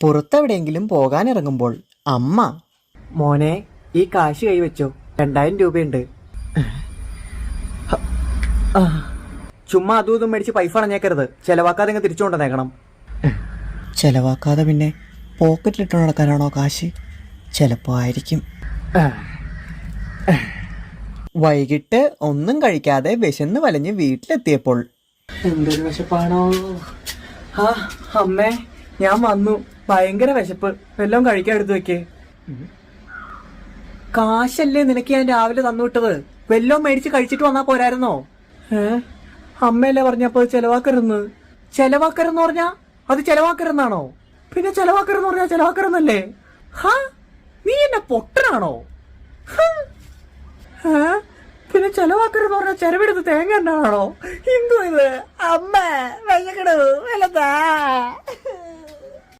പുറത്തെവിടെയെങ്കിലും പോകാനിറങ്ങുമ്പോൾ അമ്മ, മോനെ ഈ കാശ് കൈവച്ചോ, 2000 രൂപയുണ്ട്. ചുമ്മാ അതും ഇതും മേടിച്ച് പൈസ അണഞ്ഞേക്കരുത്, ചെലവാക്കാതെ ഇങ്ങ് തിരിച്ചു കൊണ്ടുവന്നേക്കണം. ചെലവാക്കാതെ പിന്നെ പോക്കറ്റിലിട്ട് നടക്കാനാണോ കാശ്? ചിലപ്പോ ആയിരിക്കും. വൈകിട്ട് ഒന്നും കഴിക്കാതെ വിശന്ന് വലഞ്ഞ് വീട്ടിലെത്തിയപ്പോൾ എന്തൊരു വിശപ്പാണോ. ആ അമ്മേ, ഞാൻ വന്നു. ഭയങ്കര വിശപ്പ്, വല്ലതും കഴിക്കാൻ എടുത്തു വെക്കേ. കാശല്ലേ നിനക്ക് ഞാൻ രാവിലെ തന്നുവിട്ടത്, വല്ലതും മേടിച്ച് കഴിച്ചിട്ട് വന്നാ പോരായിരുന്നോ? അമ്മയല്ലേ പറഞ്ഞപ്പോ ചെലവാക്കരുന്ന്. ചെലവാക്കരെന്ന് പറഞ്ഞാ അത് ചെലവാക്കരെന്നാണോ? പിന്നെ ചെലവാക്കരെന്ന് പറഞ്ഞാ ചെലവാക്കരെന്നല്ലേ? നീ എന്നെ പൊട്ടനാണോ? പിന്നെ ചെലവാക്കരെന്ന് പറഞ്ഞാൽ ചെലവെടുത്ത് തേങ്ങ എന്നാണോ? ഹിന്ദു ഇത്. അമ്മ വിശക്കണു, വല്ലതാ.